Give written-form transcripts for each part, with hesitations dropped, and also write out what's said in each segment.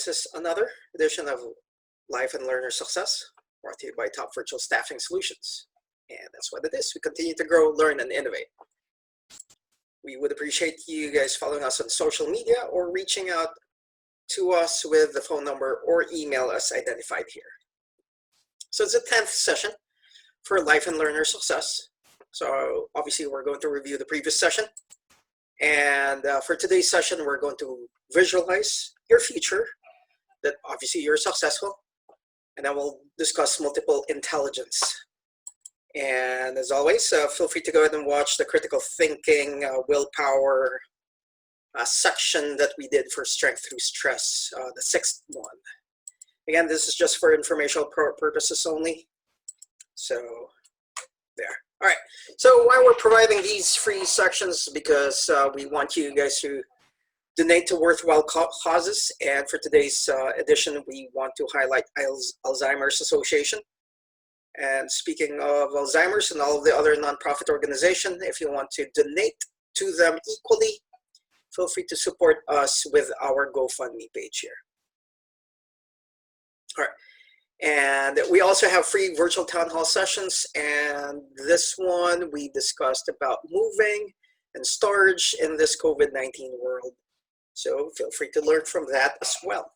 this is another edition of Life and Learner Success, brought to you by Top Virtual Staffing Solutions. And that's what it is. We continue to grow, learn, and innovate. We would appreciate you guys following us on social media or reaching out to us with the phone number or email as identified here. So it's the 10th session for Life and Learner Success. So obviously we're going to review the previous session. And for today's session, we're going to visualize your future, that obviously you're successful. And then we'll discuss multiple intelligence. And as always, feel free to go ahead and watch the critical thinking, willpower section that we did for strength through stress, the 6th one. Again, this is just for informational purposes only. So there. All right. So why we're providing these free sections, because we want you guys to donate to worthwhile causes. And for today's edition, we want to highlight Alzheimer's Association. And speaking of Alzheimer's and all of the other nonprofit organizations, if you want to donate to them equally, feel free to support us with our GoFundMe page here. All right. And we also have free virtual town hall sessions. And this one, we discussed about moving and storage in this COVID-19 world. So feel free to learn from that as well.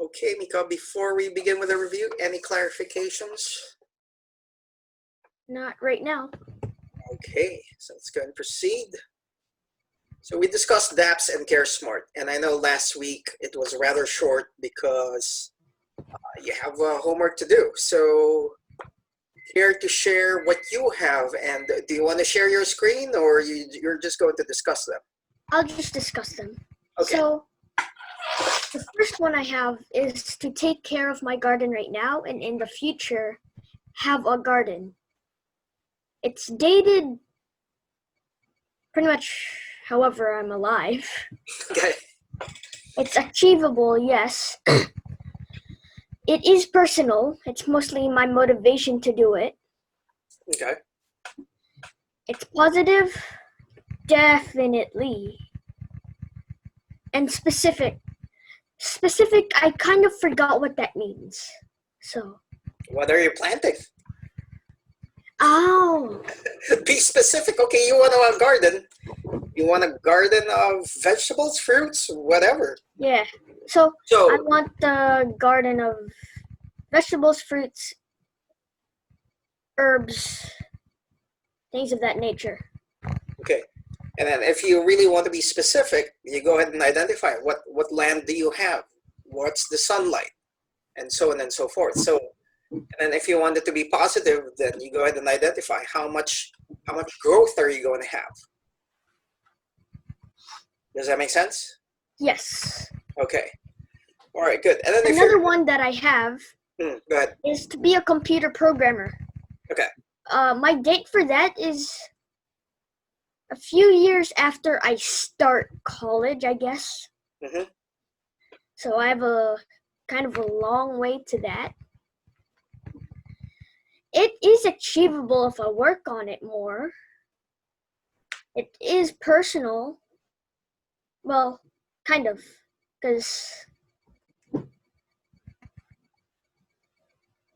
Okay, Miko, before we begin with the review, any clarifications? Not right now. Okay, so let's go and proceed. So we discussed DAPS and Care Smart, and I know last week it was rather short because you have homework to do. So here to share what you have, and do you want to share your screen, or you're just going to discuss them? I'll just discuss them. Okay. So the first one I have is to take care of my garden right now and in the future have a garden. It's dated pretty much however I'm alive. Okay. It's achievable, yes. It is personal. It's mostly my motivation to do it. Okay. It's positive, definitely. And specific. Specific, I kind of forgot what that means. So. What are you planting? Oh. Be specific. Okay, you want a garden. You want a garden of vegetables, fruits, whatever. Yeah. So I want the garden of vegetables, fruits, herbs, things of that nature. Okay. And then if you really want to be specific, you go ahead and identify what land do you have? What's the sunlight? And so on and so forth. So, and then if you want it to be positive, then you go ahead and identify how much growth are you going to have? Does that make sense? Yes. Okay. All right, good. And then another one that I have go ahead. is to be a computer programmer. Okay. My date for that is a few years after I start college, I guess. Mm-hmm. So I have a kind of a long way to that. It is achievable if I work on it more. It is personal. Well, kind of, because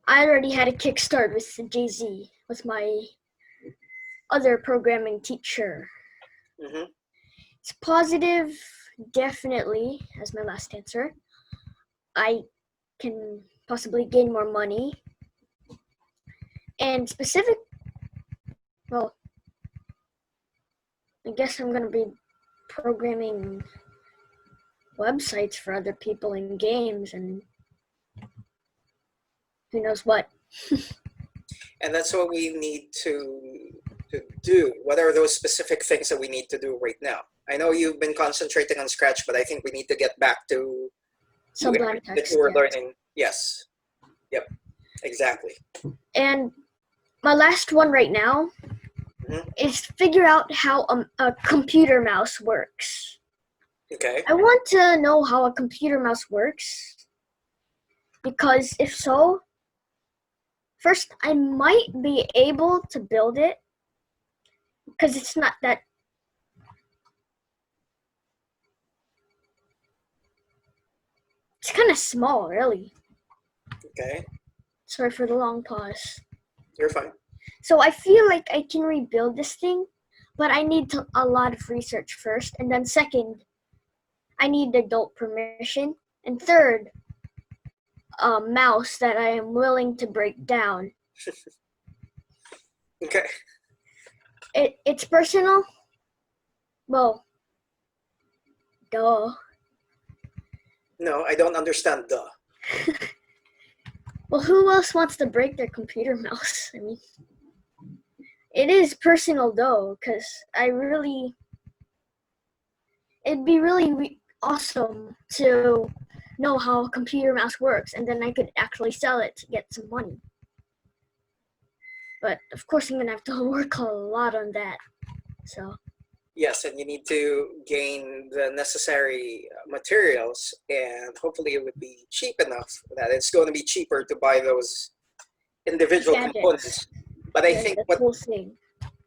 I already had a kickstart with Jay-Z, with my other programming teacher. Mm-hmm. It's positive, definitely, as my last answer. I can possibly gain more money. And specific, well, I guess I'm going to be programming websites for other people in games and who knows what. And that's what we need to do. What are those specific things that we need to do right now? I know you've been concentrating on Scratch, but I think we need to get back to Sublime Text that you were learning. Yes. Yep. Exactly. And my last one right now is figure out how a computer mouse works. Okay. I want to know how a computer mouse works, because if so, first I might be able to build it, because it's not that It's kind of small, really. Okay, Sorry for the long pause. you're fine. So I feel like I can rebuild this thing, but I need a lot of research first. And then second, I need adult permission. And third, a mouse that I am willing to break down. Okay. It's personal. Well, duh. No, I don't understand the. Well, who else wants to break their computer mouse? I mean, it is personal though, because it'd be really awesome to know how a computer mouse works, and then I could actually sell it to get some money. But of course, I'm gonna have to work a lot on that. So. Yes, and you need to gain the necessary materials, and hopefully it would be cheap enough that it's going to be cheaper to buy those individual Gadgets. components. But I think the whole thing.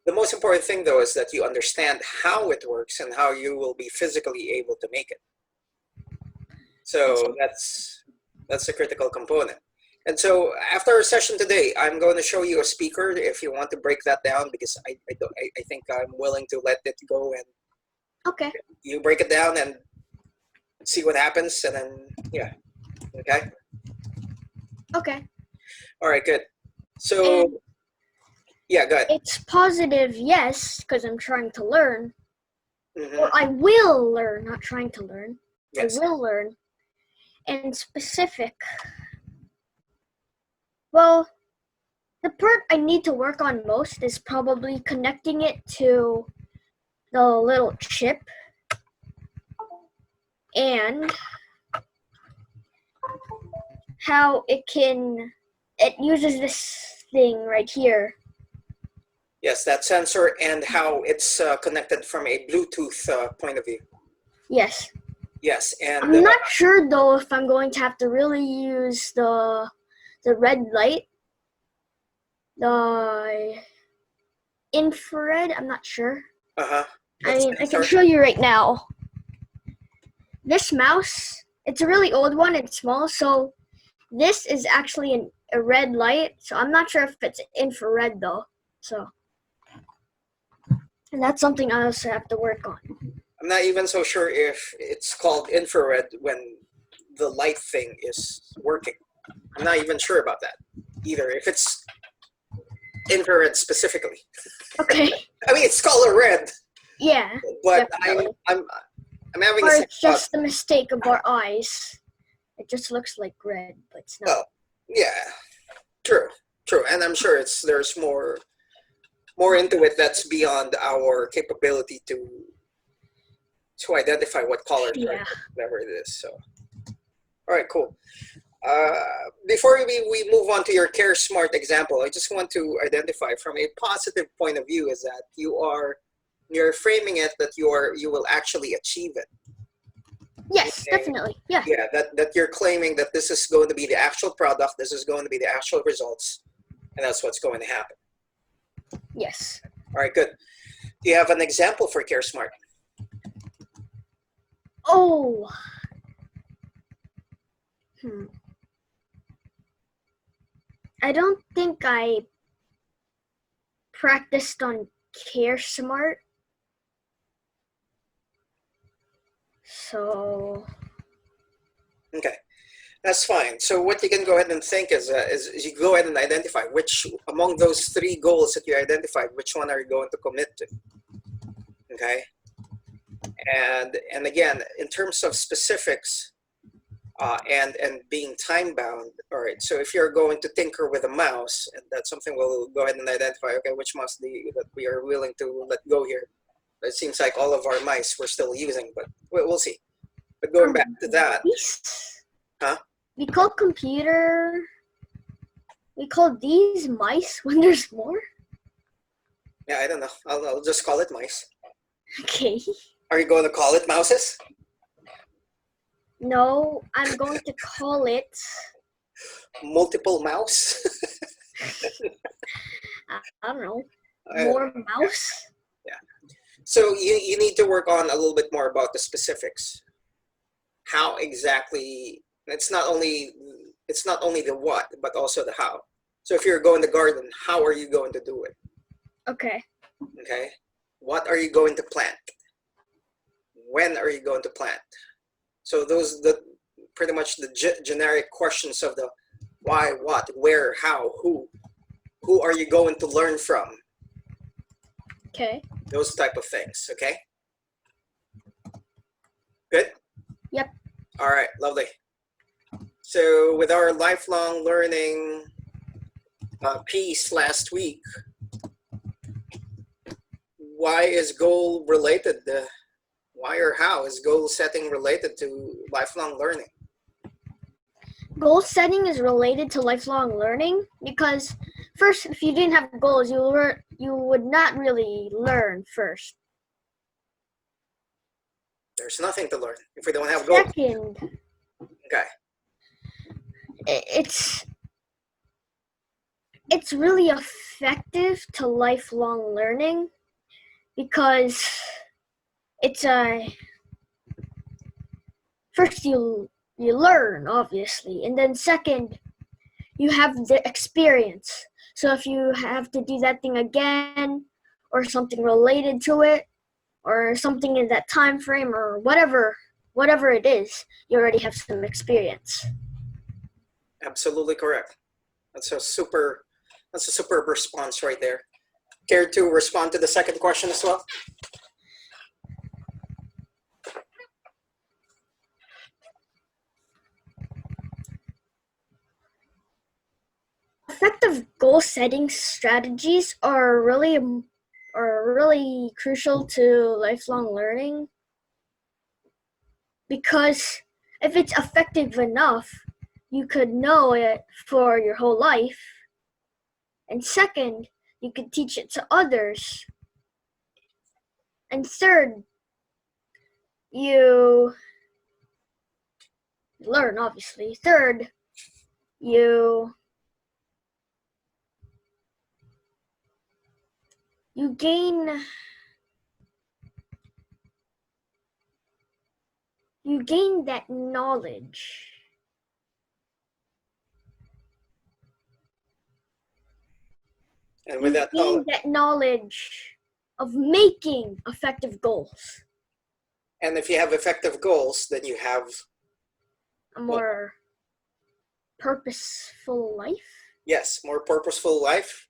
the most important thing, though, is that you understand how it works and how you will be physically able to make it. So that's a critical component. And so after our session today, I'm going to show you a speaker if you want to break that down, because I think I'm willing to let it go, and Okay. you break it down and see what happens, and then yeah, okay. Okay. All right, good. So And yeah, go ahead. it's positive, yes, because I'm trying to learn. Mhm. Or I will learn, not trying to learn. Yes. I will learn. And specific. Well, the part I need to work on most is probably connecting it to the little chip and how it uses this thing right here. Yes, that sensor, and how it's connected from a Bluetooth point of view. Yes. Yes, and I'm not sure though if I'm going to have to really use the red light, the infrared. I'm not sure. I can show you right now. This mouse, it's a really old one. It's small, so this is actually a red light. So I'm not sure if it's infrared though. So, and that's something I also have to work on. I'm not even so sure if it's called infrared when the light thing is working. I'm not even sure about that either, if it's infrared specifically. Okay. I mean, it's color red. Yeah. But definitely. I'm having or a it's just the mistake of our eyes. It just looks like red, but it's not. Well, yeah, true, and I'm sure there's more into it that's beyond our capability to identify what colors are, whatever it is. So, all right, cool. Before we move on to your Care Smart example, I just want to identify from a positive point of view is that you're framing it that you will actually achieve it. Yes, definitely. Yeah. Yeah, that you're claiming that this is going to be the actual product, this is going to be the actual results, and that's what's going to happen. Yes. All right, good. Do you have an example for Care Smart? Oh. I don't think I practiced on Care Smart. So. Okay, that's fine. So what you can go ahead and think is you go ahead and identify which among those three goals that you identified, which one are you going to commit to? Okay, and again, in terms of specifics and being time bound. All right, so if you're going to tinker with a mouse, and that's something we'll go ahead and identify. Okay, which mouse that we are willing to let go here? It seems like all of our mice we're still using, but we'll see. But going back to that, we call these mice when there's more. Yeah, I don't know. I'll just call it mice. Okay. Are you going to call it mouses? No, I'm going to call it multiple mouse. I don't know. More mouse. Yeah. So you need to work on a little bit more about the specifics. How exactly It's not only the what, but also the how. So if you're going to garden, how are you going to do it? Okay. Okay. What are you going to plant? When are you going to plant? So those pretty much the generic questions of the why, what, where, how, who. Who are you going to learn from? Okay. Those type of things. Okay. Good. Yep. All right. Lovely. So with our lifelong learning piece last week, why is goal related? Why or how is goal setting related to lifelong learning? Goal setting is related to lifelong learning because first, if you didn't have goals, you would not really learn first. There's nothing to learn if we don't have goals. Second, Okay. It's really effective to lifelong learning because it's first you learn obviously, and then second you have the experience. So if you have to do that thing again or something related to it or something in that time frame or whatever it is, you already have some experience. Absolutely correct. That's a superb response right there. Care to respond to the second question as well? Effective goal setting strategies are really crucial to lifelong learning because if it's effective enough, you could know it for your whole life. And second, you could teach it to others. And third, you learn, obviously. Third, you gain that knowledge. And with that knowledge of making effective goals. And if you have effective goals, then you have a more purposeful life. Yes, more purposeful life.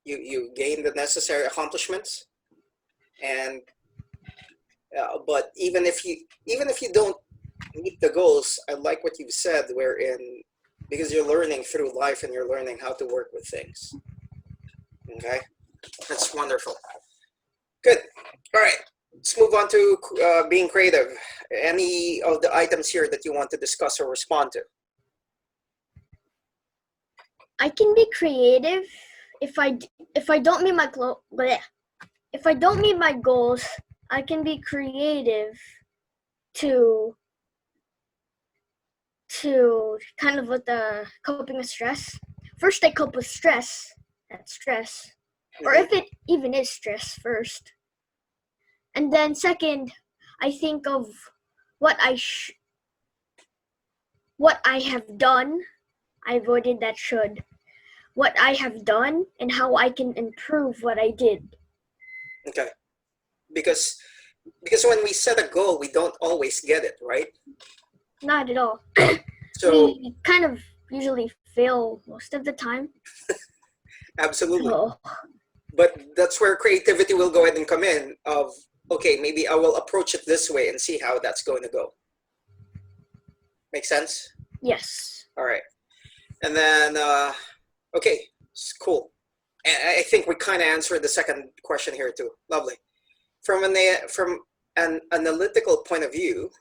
You gain the necessary accomplishments, and but even if you don't meet the goals, I like what you've said, wherein because you're learning through life and you're learning how to work with things. Okay, that's wonderful. Good. All right, let's move on to being creative. Any of the items here that you want to discuss or respond to? I can be creative if I don't meet my if I don't meet my goals. I can be creative to kind of with the coping with stress. First, I cope with stress. That's stress, or if it even is stress first. And then second, I think of what I have done. I avoided that should. What I have done and how I can improve what I did. Okay. Because when we set a goal, we don't always get it, right? Not at all. So we kind of usually fail most of the time. Absolutely. So, but that's where creativity will go ahead and come in of, okay, maybe I will approach it this way and see how that's going to go. Make sense? Yes. All right. And then, okay, cool. And I think we kind of answered the second question here too. Lovely. From an analytical point of view,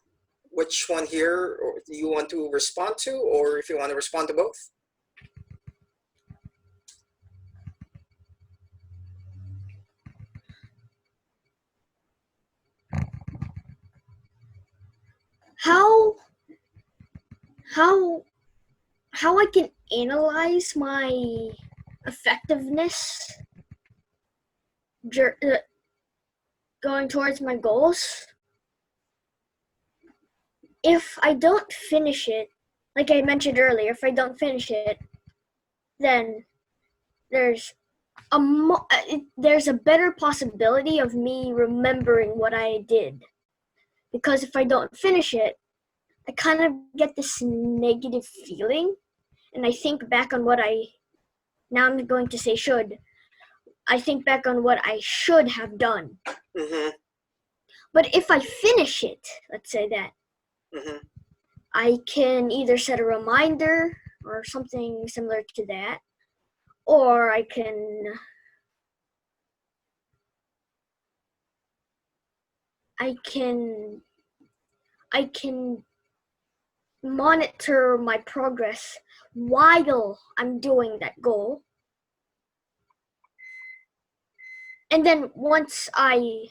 which one here do you want to respond to, or if you want to respond to both? How I can analyze my effectiveness going towards my goals. If I don't finish it, like I mentioned earlier, if I don't finish it, then there's there's a better possibility of me remembering what I did. Because if I don't finish it, I kind of get this negative feeling, and I think back on what now I'm going to say should. I think back on what I should have done. Mm-hmm. But if I finish it, let's say that, Mm-hmm. I can either set a reminder or something similar to that, or I can monitor my progress while I'm doing that goal. And then once I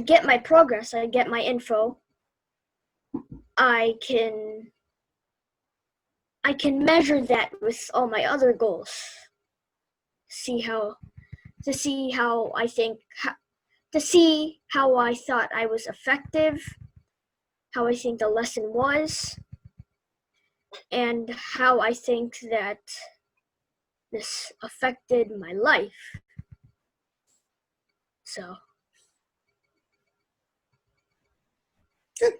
get my progress, I get my info, I can measure that with all my other goals. See how I thought I was effective, how I think the lesson was, and how I think that this affected my life. So Good.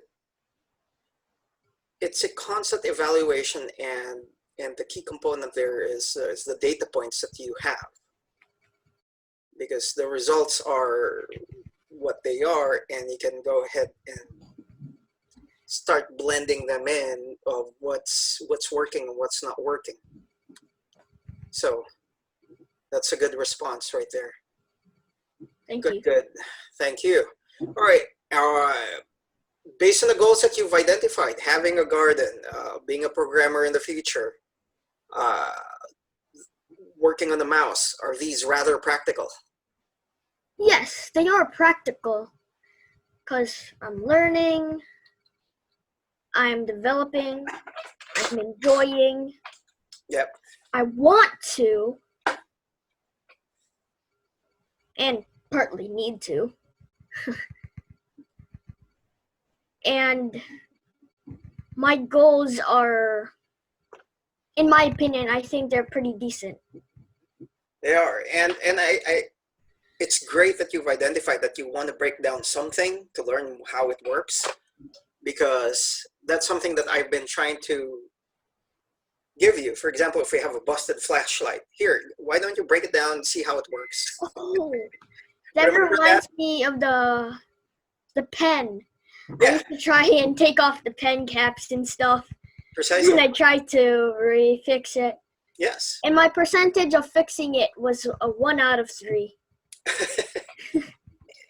It's a constant evaluation, and the key component there is the data points that you have, because the results are what they are, and you can go ahead and start blending them in of what's working and what's not working. So that's a good response right there. thank you. Good. Thank you. All right. Based on the goals that you've identified, having a garden, being a programmer in the future, working on the mouse, are these rather practical? Yes, they are practical because I'm learning, I'm developing, I'm enjoying. Yep. I want to, and partly need to. And my goals are, in my opinion, I think they're pretty decent. They are, and it's great that you've identified that you want to break down something to learn how it works, because that's something that I've been trying to give you. For example, if we have a busted flashlight, here, why don't you break it down and see how it works? Oh, that Remember reminds that? me of the pen. I Yeah, used to try and take off the pen caps and stuff, and precisely. I tried to refix it. Yes. And my percentage of fixing it was a 1 out of 3.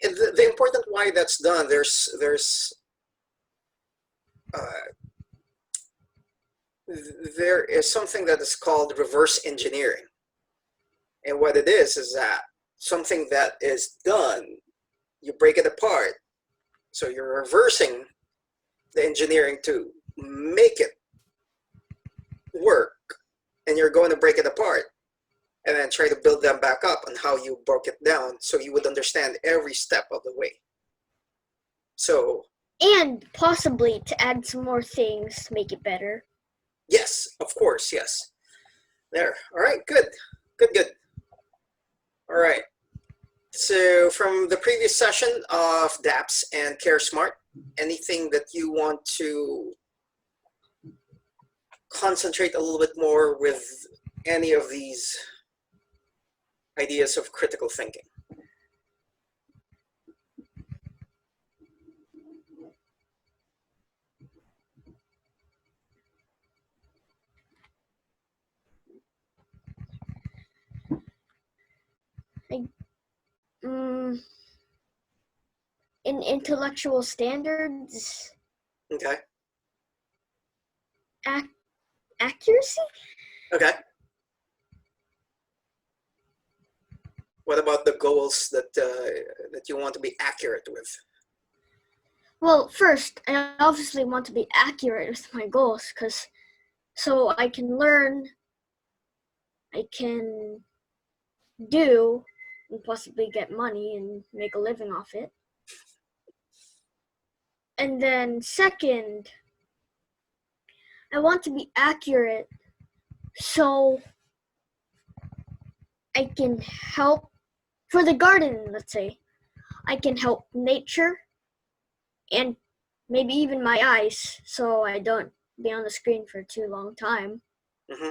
And the important why that's done, there is something that is called reverse engineering. And what it is that something that is done, you break it apart. So you're reversing the engineering to make it work, and you're going to break it apart and then try to build them back up on how you broke it down so you would understand every step of the way. So, And possibly to add some more things to make it better. yes, of course, yes. There. All right, good. Good. All right. So from the previous session of DAPS and Care Smart, anything that you want to concentrate a little bit more with any of these ideas of critical thinking? In intellectual standards, Okay. accuracy? Okay. What about the goals that that you want to be accurate with? Well, first, I obviously want to be accurate with my goals, because so I can learn, I can do, and possibly get money and make a living off it. And then second, I want to be accurate so I can help for the garden, let's say. I can help nature and maybe even my eyes so I don't be on the screen for too long time. Mm-hmm.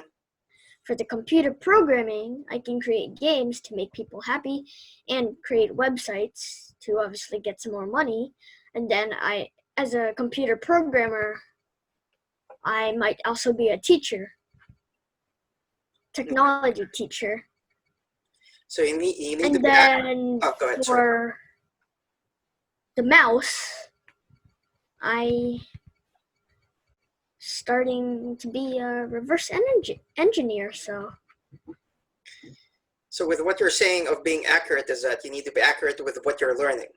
For the computer programming, I can create games to make people happy and create websites to obviously get some more money. And then I, as a computer programmer, I might also be a teacher, technology teacher. So you need to And be accurate. then Oh, go ahead, sorry. for the mouse, I starting to be a reverse engineer, so. So with what you're saying of being accurate is that you need to be accurate with what you're learning.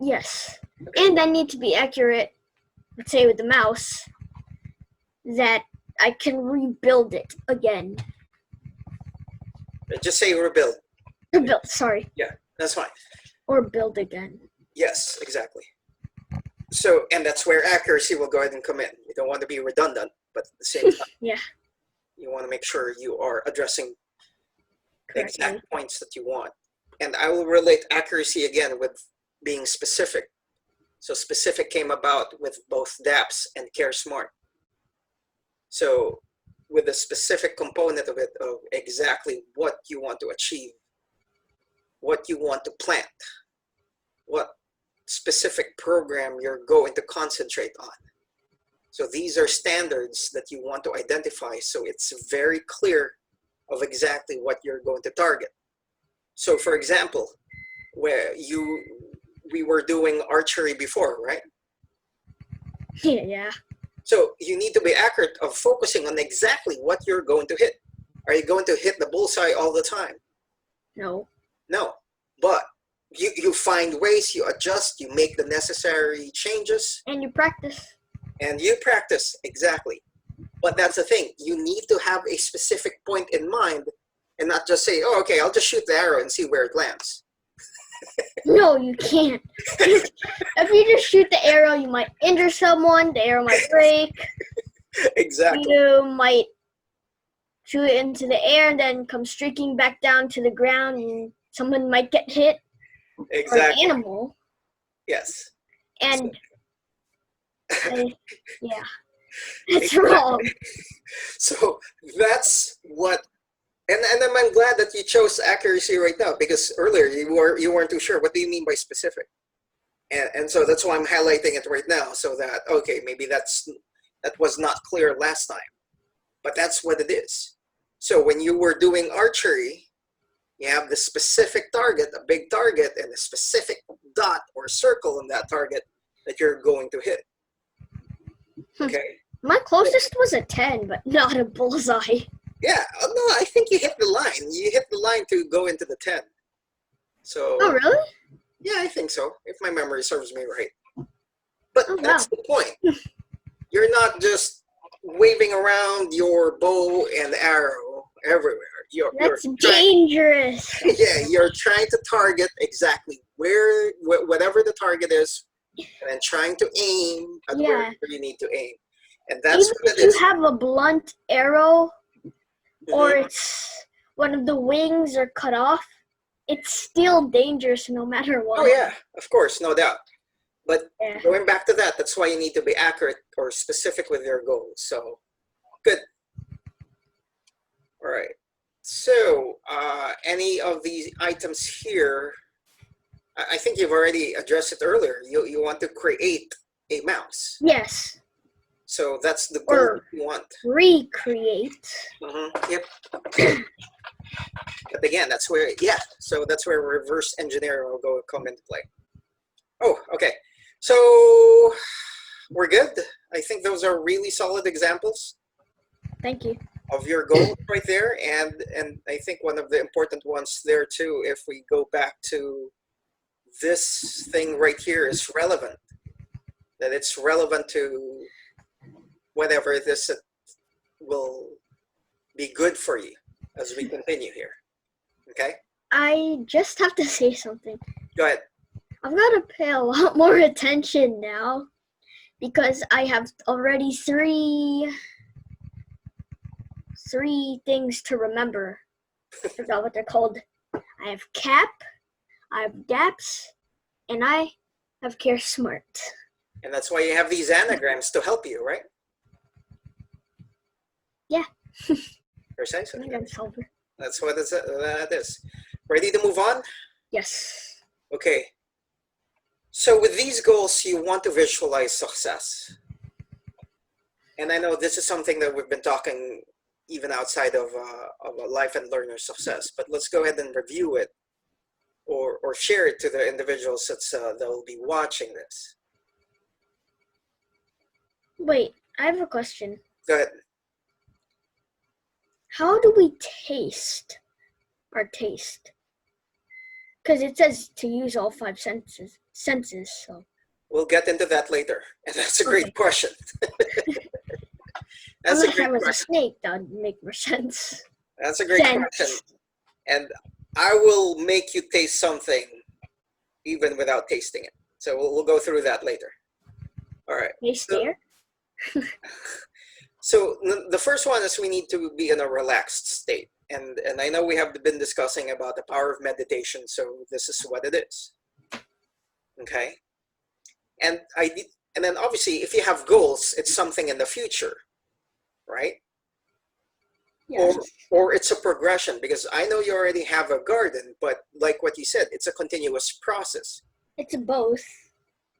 Yes. Okay. And I need to be accurate, let's say with the mouse, that I can rebuild it again. Just say rebuild. Rebuild, sorry. Yeah, that's fine. Or build again. Yes, exactly. So, and that's where accuracy will go ahead and come in. You don't want to be redundant, but at the same time, Yeah. you want to make sure you are addressing the Correctly. exact points that you want. And I will relate accuracy again with being specific. So specific came about with both DAPS and Care Smart. So with the specific component of it, of exactly what you want to achieve, what you want to plant, what specific program you're going to concentrate on. So these are standards that you want to identify so it's very clear of exactly what you're going to target. So for example, where we were doing archery before, right? Yeah. So you need to be accurate of focusing on exactly what you're going to hit. Are you going to hit the bullseye all the time? No. No, but you find ways, you adjust, you make the necessary changes. And you practice. And you practice, exactly. But that's the thing, you need to have a specific point in mind and not just say, oh, okay, I'll just shoot the arrow and see where it lands. No, you can't. If you just shoot the arrow, you might injure someone, the arrow might break. Exactly. You might shoot it into the air and then come streaking back down to the ground and someone might get hit. Exactly. Or an animal. Yes. And yeah, it's wrong. So that's what, and I'm glad that you chose accuracy right now, because earlier you weren't too sure. What do you mean by specific? And so that's why I'm highlighting it right now, so that, okay, maybe that was not clear last time, but that's what it is. So when you were doing archery, you have the specific target, a big target, and a specific dot or circle on that target that you're going to hit. Okay. My closest was a 10, but not a bullseye. Yeah. Oh, no, I think you hit the line. You hit the line to go into the 10. So. Oh, really? Yeah, I think so, if my memory serves me right. But Oh, that's the point. You're not just waving around your bow and arrow everywhere. That's dangerous. Yeah, you're trying to target exactly whatever the target is, and then trying to aim at where you need to aim. And that's even what it if is. you have a blunt arrow, or it's one of the wings are cut off, it's still dangerous no matter what. Oh yeah, of course, no doubt. But going back to that, that's why you need to be accurate or specific with your goals. So, good. All right. So, any of these items here, I think you've already addressed it earlier. You want to create a mouse. Yes. So that's the goal Or you want. recreate. Yep. But again, that's where, so that's where reverse engineering will come into play. Oh, okay. So we're good. I think those are really solid examples. Thank you. Of your goals right there. And I think one of the important ones there too, if we go back to this thing right here, is relevant. That it's relevant to whatever this will be good for you as we continue here. Okay? I just have to say something. Go ahead. I've got to pay a lot more attention now because I have already 3 3 things to remember. I forgot what they're called. I have CAP, I have DAPS, and I have Care Smart. And that's why you have these anagrams to help you, right? Yeah. Precisely. Anagram solver. That's what that is. Ready to move on? Yes. Okay. So with these goals, you want to visualize success. And I know this is something that we've been talking even outside of a life and learner success, but let's go ahead and review it or share it to the individuals that will be watching this. Wait, I have a question. Go ahead. How do we taste our taste? Because it says to use all 5 senses, so. We'll get into that later. And that's a great question. That's a Unless great I was a question. snake, that would make more sense. That's a great question. And I will make you taste something even without tasting it. So we'll go through that later. All right. Taste air? So the first one is we need to be in a relaxed state. And I know we have been discussing about the power of meditation, so this is what it is. Okay? And then obviously if you have goals, it's something in the future, right? Yes. Or it's a progression, because I know you already have a garden, but like what you said, it's a continuous process. It's both.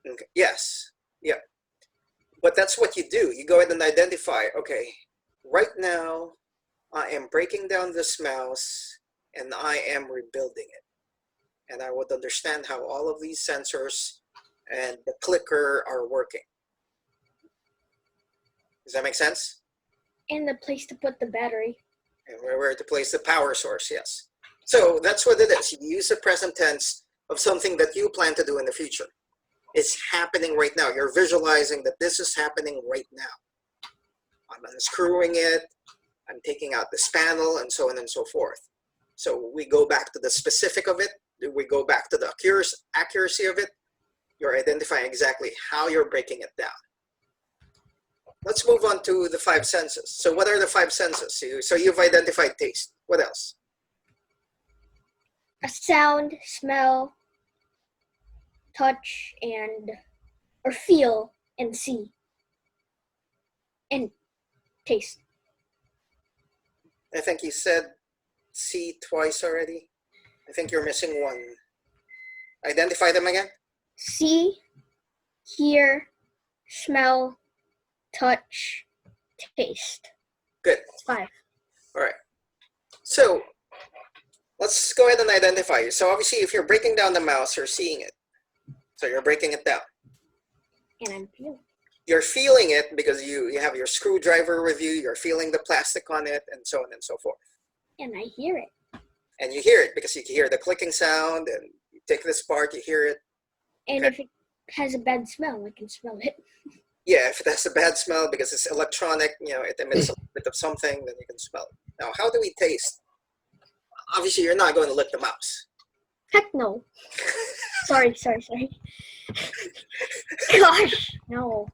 Okay. Yes. Yeah. But that's what you do. You go ahead and identify, okay, right now I am breaking down this mouse and I am rebuilding it. And I would understand how all of these sensors and the clicker are working. Does that make sense? And the place to put the battery. And where to place the power source, yes. So that's what it is. You use the present tense of something that you plan to do in the future. It's happening right now. You're visualizing that this is happening right now. I'm unscrewing it, I'm taking out this panel, and so on and so forth. So we go back to the specific of it. We go back to the accuracy of it. You're identifying exactly how you're breaking it down. Let's move on to the 5 senses. So what are the 5 senses? So you've identified taste. What else? A sound, smell, touch, or feel, and see. And taste. I think you said see twice already. I think you're missing one. Identify them again. See, hear, smell, touch, taste. Good. That's 5. All right. So let's go ahead and identify. So obviously if you're breaking down the mouse, you're seeing it. So you're breaking it down. And I'm feeling. You're feeling it because you have your screwdriver with you, you're feeling the plastic on it, and so on and so forth. And I hear it. And you hear it because you can hear the clicking sound, and you take this part, you hear it. And Okay. if it has a bad smell, I can smell it. Yeah, if it has a bad smell because it's electronic, it emits a bit of something, then you can smell it. Now, how do we taste? Obviously, you're not going to lick the mouse. Heck no. Sorry. Gosh, no.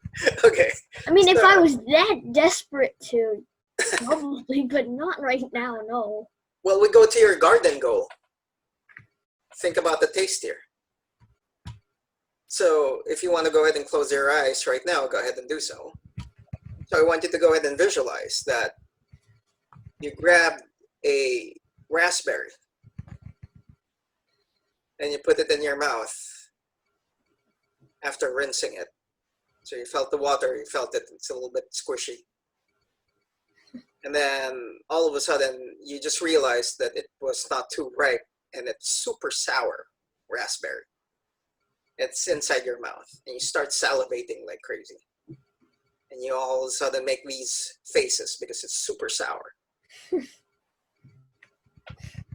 Okay. I mean, if So- I was that desperate to, probably, but not right now, no. Well, we go to your garden goal. Think about the taste here. So if you want to go ahead and close your eyes right now, go ahead and do so. So I want you to go ahead and visualize that you grab a raspberry and you put it in your mouth after rinsing it. So you felt the water, you felt it, it's a little bit squishy. And then all of a sudden you just realized that it was not too ripe and it's super sour raspberry. It's inside your mouth and you start salivating like crazy. And you all of a sudden make these faces because it's super sour. Are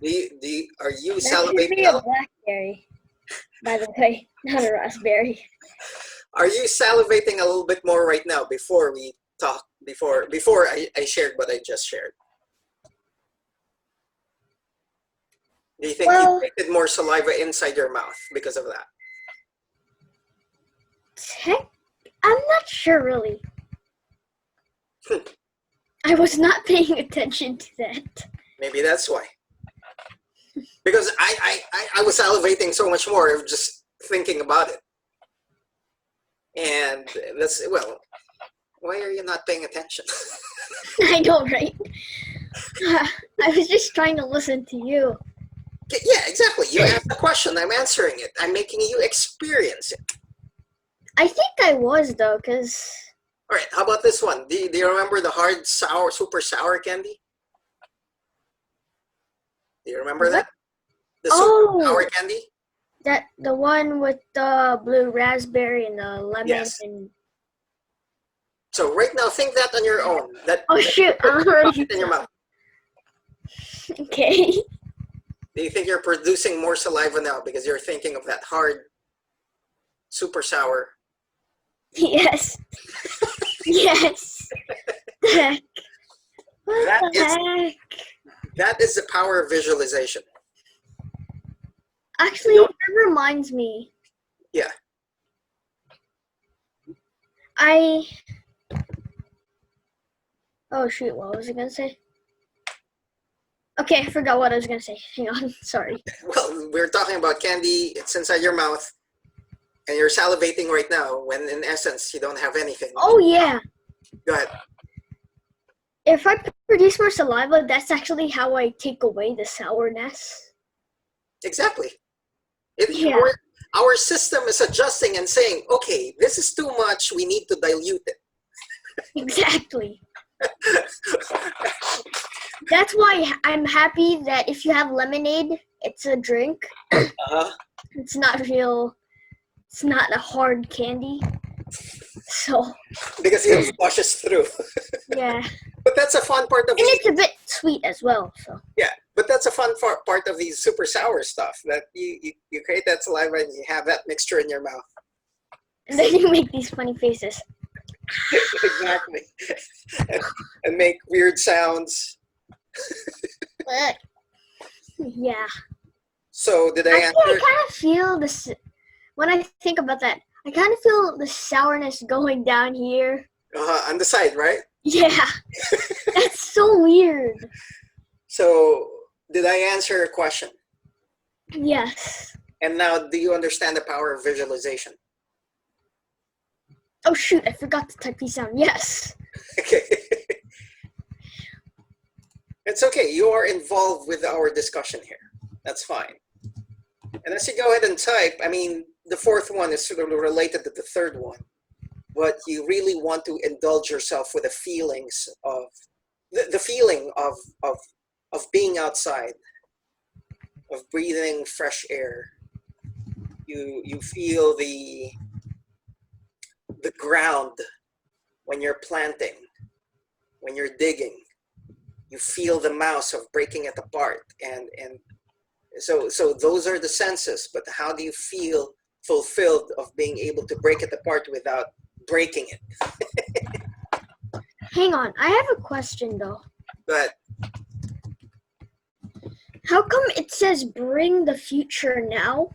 you That should salivating? be a blackberry, by the way, not a raspberry. Are you salivating a little bit more right now before we talk? Before I shared what I just shared? Do you think you created more saliva inside your mouth because of that? I'm not sure, really. I was not paying attention to that. Maybe that's why. Because I was salivating so much more just thinking about it. And that's, well, why are you not paying attention? I know, right? I was just trying to listen to you. Yeah, exactly. You asked the question, I'm answering it. I'm making you experience it. I think I was, though, because... All right, how about this one? Do you remember the hard, sour, super sour candy? Do you remember that? The super sour candy? The one with the blue raspberry and the lemon. Yes. And... So right now, think that on your own. Shoot, I'm already in your mouth. Okay. Do you think you're producing more saliva now because you're thinking of that hard, super sour? Yes. Yes. Heck. What the heck? That is the power of visualization. Actually, that reminds me. Yeah. Oh shoot, what was I gonna say? Okay, I forgot what I was gonna say. Hang on, sorry. Well, we're talking about candy. It's inside your mouth, and you're salivating right now. When in essence, you don't have anything. Oh yeah. Go ahead. If I produce more saliva, that's actually how I take away the sourness. Exactly. Yeah. Our system is adjusting and saying, okay, this is too much. We need to dilute it. Exactly. That's why I'm happy that if you have lemonade, it's a drink. It's not a hard candy. So. Because it flushes through. Yeah. But that's a fun part of and it's a bit sweet as well. So. Yeah, but that's a fun part of these super sour stuff, that you create that saliva and you have that mixture in your mouth. And then you make these funny faces. Exactly. and make weird sounds. Yeah. So did I answer? I kind of feel this when I think about that. I kind of feel the sourness going down here. On the side, right? Yeah. That's so weird. So did I answer your question? Yes. And now, do you understand the power of visualization? Oh shoot! I forgot to type these down. Yes. Okay. It's okay. You are involved with our discussion here. That's fine. And as you go ahead and type, I mean, the fourth one is sort of related to the third one, but you really want to indulge yourself with the feelings of the feeling of being outside, of breathing fresh air. You feel the ground when you're planting, when you're digging. You feel the mouse of breaking it apart, and so those are the senses. But how do you feel fulfilled of being able to break it apart without breaking it? Hang on, I have a question though. Go ahead. How come it says bring the future now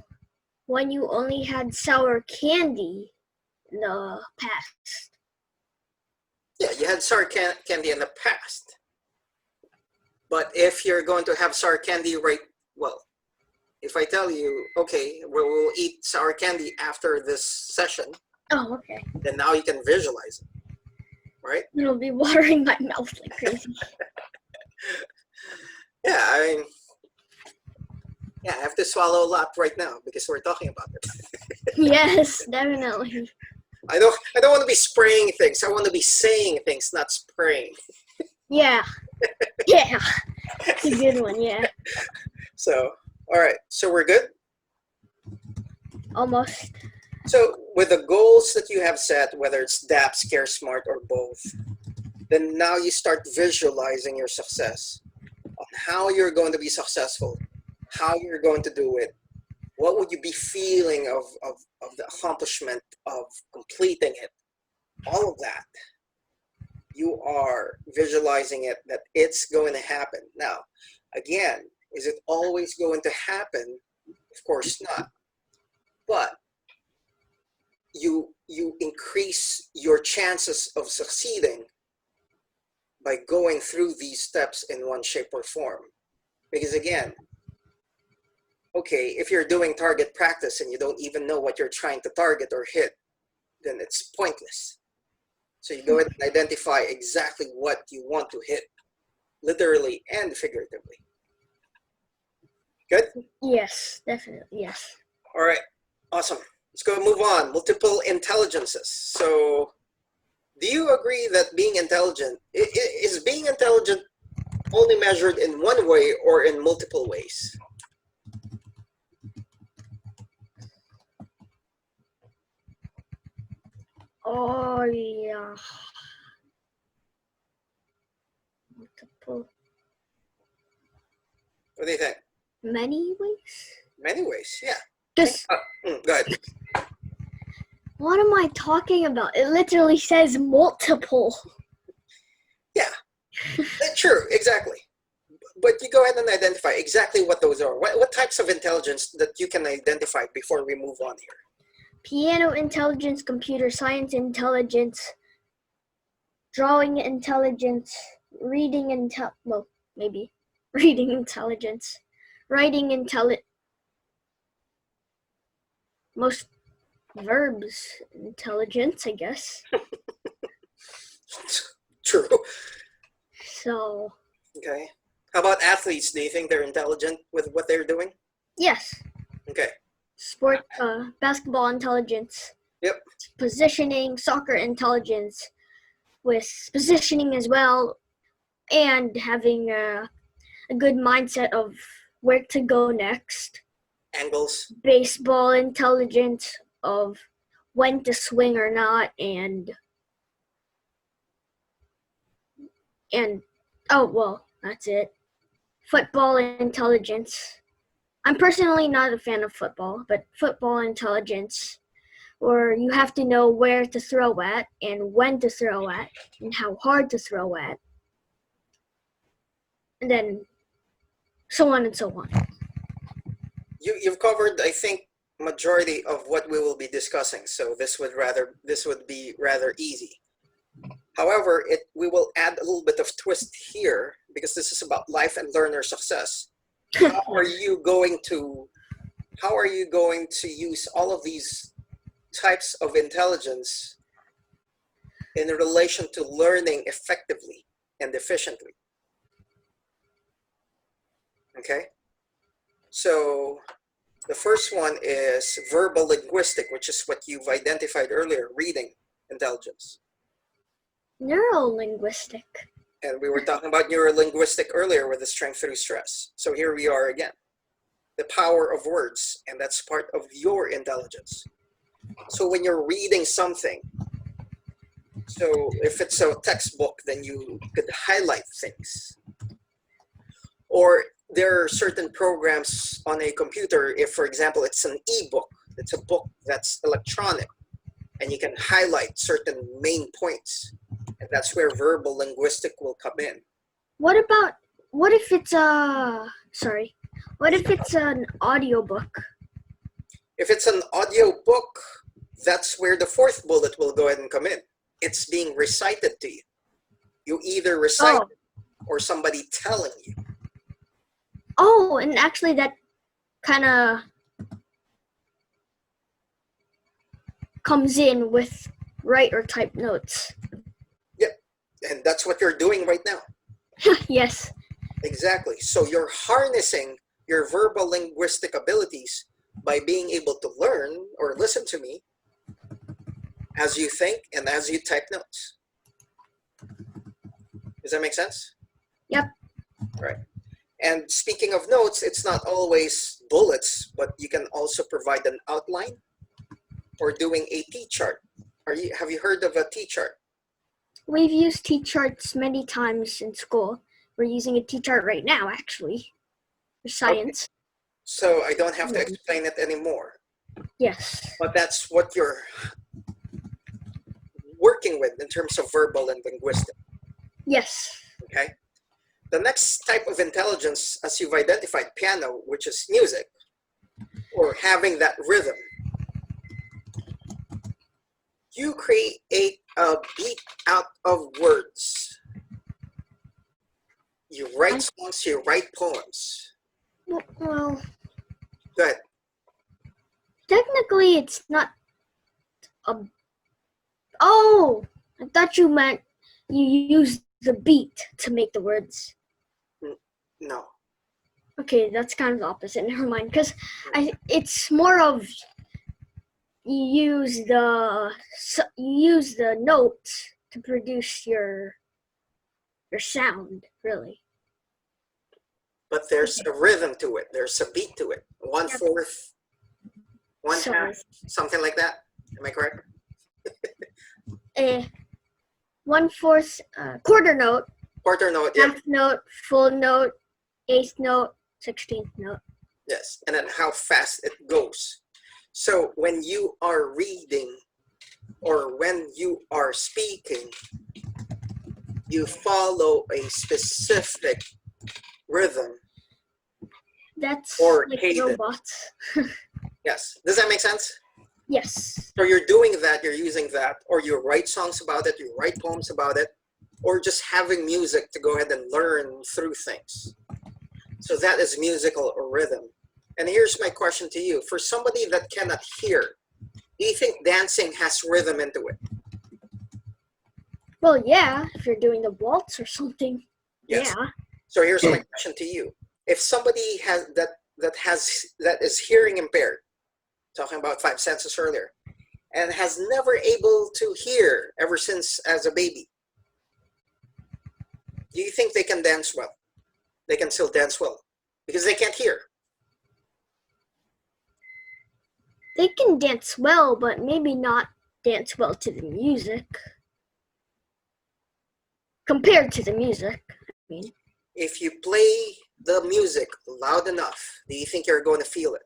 when you only had sour candy in the past? Yeah, you had sour candy in the past. But if you're going to have sour candy if I tell you, okay, we'll eat sour candy after this session, Oh, okay. then now you can visualize it, right? It'll be watering my mouth like crazy. Yeah, I mean, yeah, I have to swallow a lot right now because we're talking about it. Yes, definitely. I don't want to be spraying things. I want to be saying things, not spraying. Yeah. Yeah. It's a good one, yeah. So, all right. So we're good? Almost. So with the goals that you have set, whether it's DAP, Scare Smart, or both, then now you start visualizing your success, on how you're going to be successful, how you're going to do it, what would you be feeling of the accomplishment of completing it, all of that. You are visualizing it, that it's going to happen. Now, again, is it always going to happen? Of course not. But you increase your chances of succeeding by going through these steps in one shape or form. Because again, okay, if you're doing target practice and you don't even know what you're trying to target or hit, then it's pointless. So you go ahead and identify exactly what you want to hit, literally and figuratively. Good? Yes, definitely, yes. All right, awesome. Let's go move on. Multiple intelligences. So do you agree that being intelligent, is being intelligent only measured in one way or in multiple ways? Oh, yeah. Multiple. What do you think? Many ways? Many ways, yeah. Just, Go ahead. what am I talking about? It literally says multiple. Yeah, true, exactly. But you go ahead and identify exactly what those are. What types of intelligence that you can identify before we move on here? Piano intelligence, computer science intelligence, drawing intelligence, reading well, maybe reading intelligence, writing intelligence, most verbs intelligence, I guess. True. So, Okay. How about athletes? Do you think they're intelligent with what they're doing? yes, Okay. sport, basketball intelligence, Yep. positioning, soccer intelligence, with positioning as well, and having a good mindset of where to go next. Angles. Baseball intelligence of when to swing or not, and oh well, that's it. Football intelligence. I'm personally not a fan of football, but football intelligence, or you have to know where to throw at and when to throw at and how hard to throw at, and then so on and so on. You've covered, I think, majority of what we will be discussing. So this would be rather easy. However, we will add a little bit of twist here because this is about life and learner success. How are you going to use all of these types of intelligence in relation to learning effectively and efficiently? Okay, so the first one is verbal linguistic, which is what you've identified earlier, reading intelligence. Neurolinguistic. And we were talking about neurolinguistic earlier with the strength through stress. So here we are again. The power of words, and that's part of your intelligence. So when you're reading something, so if it's a textbook, then you could highlight things. Or there are certain programs on a computer, if for example, it's an e-book, it's a book that's electronic, and you can highlight certain main points. And that's where verbal linguistic will come in. What if it's an audiobook? If it's an audio book, that's where the fourth bullet will go ahead and come in. It's being recited to you. You either recite it or somebody telling you. Oh, and actually that kind of comes in with write or type notes. Yep, and that's what you're doing right now. Yes. Exactly. So you're harnessing your verbal linguistic abilities by being able to learn or listen to me as you think and as you type notes. Does that make sense? Yep. Right. And speaking of notes, it's not always bullets, but you can also provide an outline or doing a T-chart. Have you heard of a T-chart? We've used T-charts many times in school. We're using a T-chart right now, actually, for science. Okay. So I don't have to explain it anymore. Yes. But that's what you're working with in terms of verbal and linguistic. Yes. Okay. The next type of intelligence, as you've identified, piano, which is music, or having that rhythm. You create a beat out of words. You write songs, you write poems. Well, Go ahead. technically, it's not a. Oh, I thought you meant you use the beat to make the words. No. Okay, that's kind of the opposite. Never mind, because it's more of you use the notes to produce your sound, really. But there's a rhythm to it. There's a beat to it. 1/4, 1/2, Sorry. something like that. Am I correct? 1/4 quarter note, Quarter note, yeah. half note, full note, eighth note, 16th note. Yes, and then how fast it goes. So when you are reading or when you are speaking, you follow a specific rhythm. That's Or like cadence. robots. Yes. Does that make sense? Yes. So you're doing that, you're using that, or you write songs about it, you write poems about it, or just having music to go ahead and learn through things. So that is musical rhythm. And here's my question to you. For somebody that cannot hear, do you think dancing has rhythm into it? Well, yeah, if you're doing the waltz or something. Yes. Yeah. So here's my question to you. If somebody has that is hearing impaired, talking about 5 senses earlier, and has never able to hear ever since as a baby, do you think they can dance well? They can still dance well because they can't hear. They can dance well, but maybe not dance well to the music. Compared to the music, I mean. If you play the music loud enough, do you think you're going to feel it?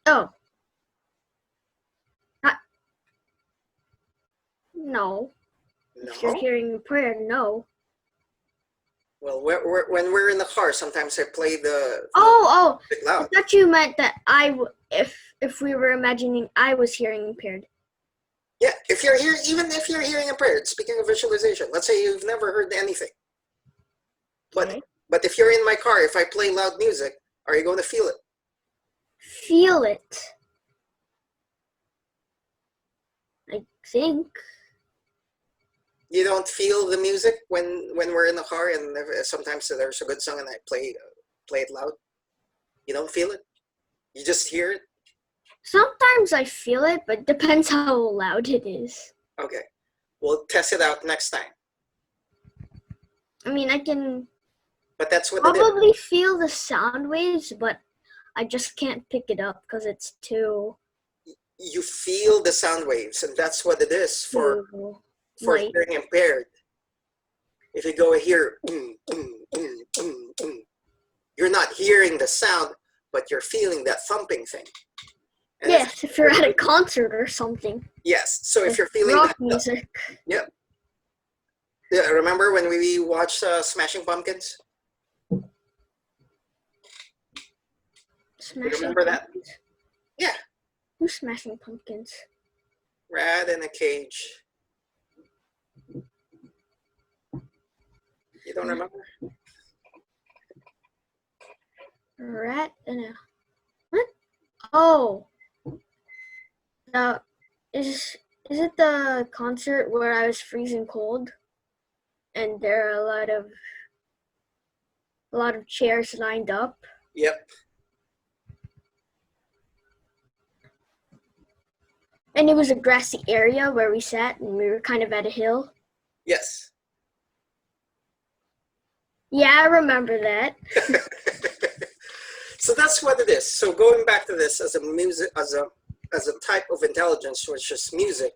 Oh. No. No. If you're hearing impaired, no. Well, when we're in the car, sometimes I play the music I loud. thought you meant that if we were imagining I was hearing impaired. Yeah, if you're here, even if you're hearing impaired, speaking of visualization, let's say you've never heard anything. Okay. But if you're in my car, if I play loud music, are you going to feel it? Feel it. I think. You don't feel the music when we're in the car, and sometimes there's a good song and I play it loud. You don't feel it. You just hear it. Sometimes I feel it, but it depends how loud it is. Okay, we'll test it out next time. I mean, I can But that's what it is. probably feel the sound waves, but I just can't pick it up because it's too. You feel the sound waves, and that's what it is for light. hearing impaired. If you go here, you're not hearing the sound, but you're feeling that thumping thing. And Yes, if you're at a concert or something. Yes, so if you're feeling rock that music. Yeah. Remember when we watched Smashing Pumpkins? Smashing remember that? Pumpkins? Yeah. Who's Smashing Pumpkins? Rat in a cage. You don't remember? Rat in a what? Oh, now is it the concert where I was freezing cold, and there are a lot of chairs lined up? Yep. And it was a grassy area where we sat, and we were kind of at a hill. Yes. Yeah, I remember that. So that's what it is. So going back to this as a type of intelligence, which is music,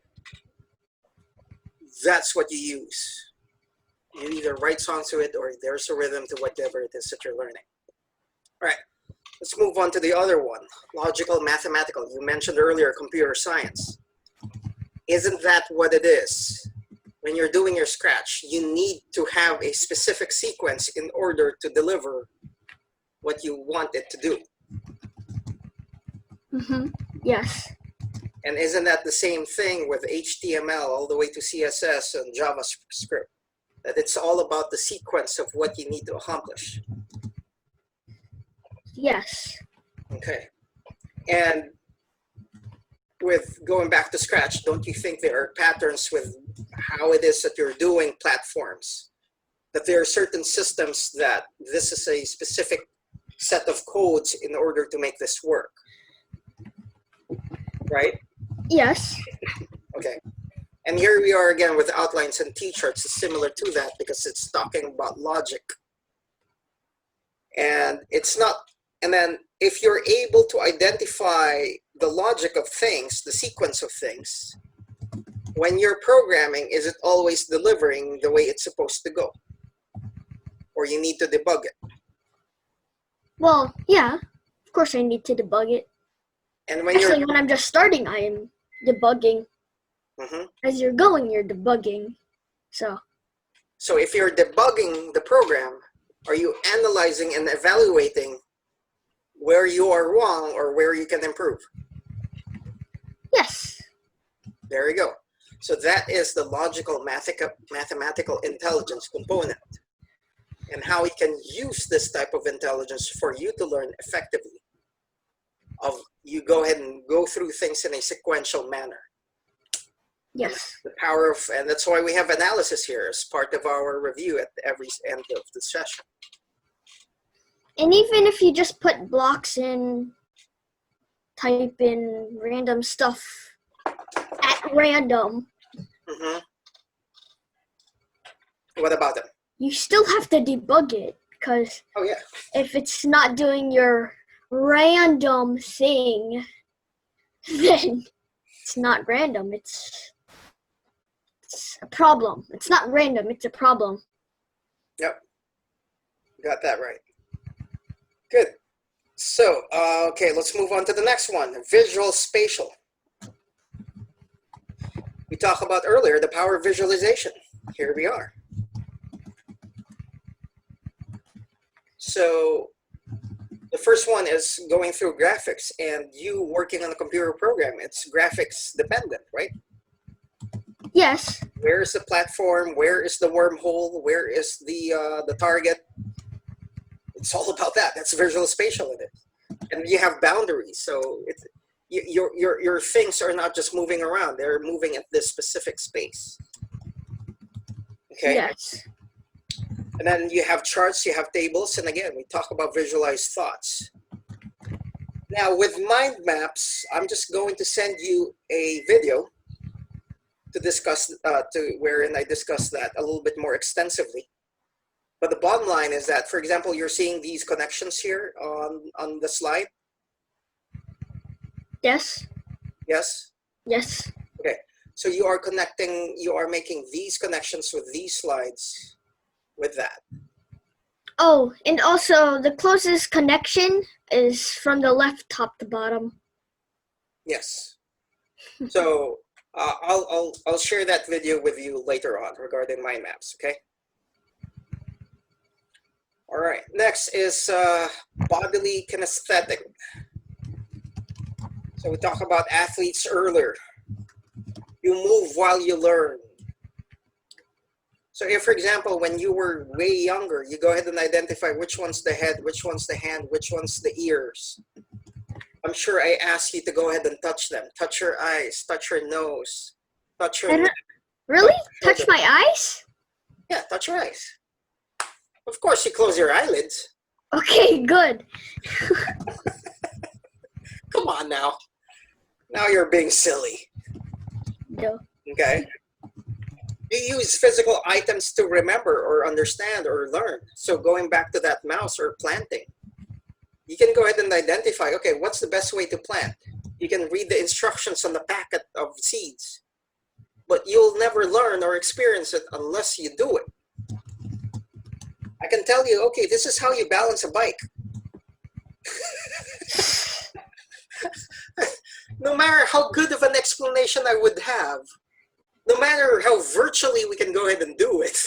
that's what you use. You either write songs to it or there's a rhythm to whatever it is that you're learning. All right, let's move on to the other one, logical, mathematical. You mentioned earlier computer science. Isn't that what it is? When you're doing your Scratch, you need to have a specific sequence in order to deliver what you want it to do. Yes. And isn't that the same thing with HTML all the way to CSS and JavaScript? That it's all about the sequence of what you need to accomplish. Yes. Okay. And with going back to scratch, don't you think there are patterns with how it is that you're doing platforms? That there are certain systems that this is a specific set of codes in order to make this work, right? Yes. Okay. And here we are again with outlines and T-charts. It's similar to that because it's talking about logic. And it's not, and then if you're able to identify the logic of things, the sequence of things, when you're programming, is it always delivering the way it's supposed to go? Or you need to debug it? Well, yeah. Of course I need to debug it. And when Actually, when I'm just starting, I am debugging. As you're going, you're debugging. So if you're debugging the program, are you analyzing and evaluating where you are wrong or where you can improve? yes. There you go. So that is the logical mathematical intelligence component, and how we can use this type of intelligence for you to learn effectively. You go ahead and go through things in a sequential manner. Yes. The power of, and that's why we have analysis here as part of our review at every end of the session. And even if you just put blocks in, type in random stuff at random, What about them? you still have to debug it, because if it's not doing your random thing, then it's not random. It's a problem. It's not random. It's a problem. Yep. Got that right. Good. So, okay, let's move on to the next one, visual spatial. We talked about earlier the power of visualization. Here we are. So the first one is going through graphics, and you working on a computer program, it's graphics dependent, right? Yes. Where is the platform? Where is the wormhole? Where is the target? It's all about that. That's visual spatial in it. And you have boundaries, so it's, your things are not just moving around, they're moving at this specific space. Okay? Yes. And then you have charts, you have tables, and again, we talk about visualized thoughts. Now with mind maps, I'm just going to send you a video to discuss, wherein I discuss that a little bit more extensively. But the bottom line is that, for example, you're seeing these connections here on the slide. Yes. Yes? Yes. Okay, so you are connecting, you are making these connections with these slides with that. Oh, and also the closest connection is from the left top to bottom. Yes. So I'll share that video with you later on regarding mind maps, okay? All right, next is bodily kinesthetic. So we talked about athletes earlier. You move while you learn. So if, for example, when you were way younger, you go ahead and identify which one's the head, which one's the hand, which one's the ears. I'm sure I asked you to go ahead and touch them. Touch your eyes, touch your nose, touch your neck. Really? Touch my eyes? Yeah, touch your eyes. Of course, you close your eyelids. Okay, good. Come on now. Now you're being silly. No. Okay? You use physical items to remember or understand or learn. So going back to that mouse or planting, you can go ahead and identify, okay, what's the best way to plant? You can read the instructions on the packet of seeds, but you'll never learn or experience it unless you do it. I can tell you, okay, this is how you balance a bike. No matter how good of an explanation I would have, no matter how virtually we can go ahead and do it.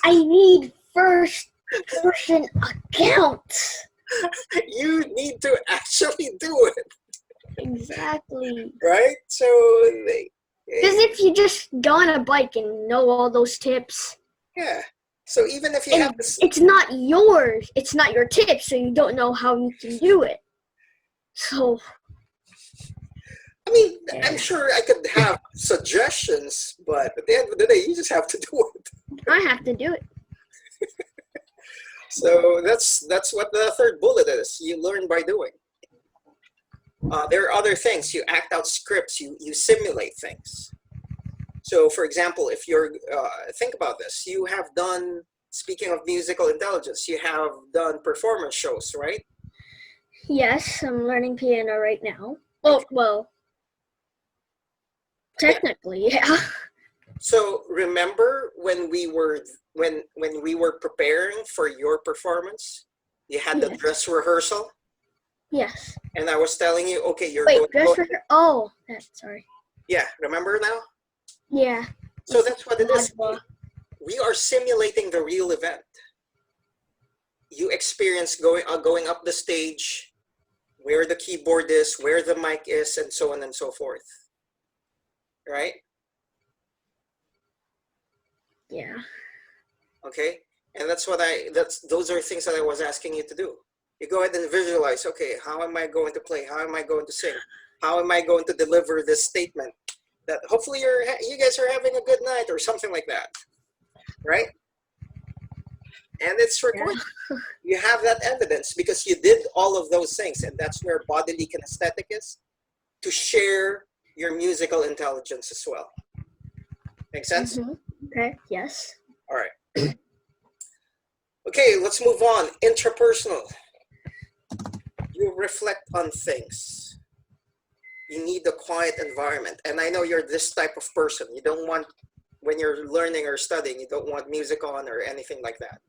I need first-person accounts. You need to actually do it. Exactly. Right? So, Because if you just go on a bike and know all those tips, Yeah. So even if you And have this, it's not yours. It's not your tip, so you don't know how you can do it. So, I mean, yeah. I'm sure I could have suggestions, but at the end of the day, you just have to do it. I have to do it. So that's what the third bullet is. You learn by doing. There are other things. You act out scripts. You simulate things. So, for example, if you're think about this, you have done. Speaking of musical intelligence, you have done performance shows, right? Yes, I'm learning piano right now. Well, technically, yeah. So remember when we were preparing for your performance, you had the Yes. dress rehearsal, Yes. and I was telling you, okay, you're Wait, going. dress rehearsal. Oh, sorry. Yeah, remember now? Yeah. So that's what it is. Oddball. We are simulating the real event. You experience going up the stage, where the keyboard is, where the mic is, and so on and so forth. Right? Yeah. Okay, and those are things that I was asking you to do. You go ahead and visualize, okay, how am I going to play? How am I going to sing? How am I going to deliver this statement that hopefully you guys are having a good night or something like that, right? And it's recorded. Yeah. You have that evidence because you did all of those things, and that's where bodily kinesthetic is, to share your musical intelligence as well. Make sense? Mm-hmm. Okay. Yes. All right. Okay, let's move on. Intrapersonal. You reflect on things. You need a quiet environment. And I know you're this type of person. You don't want, when you're learning or studying, you don't want music on or anything like that.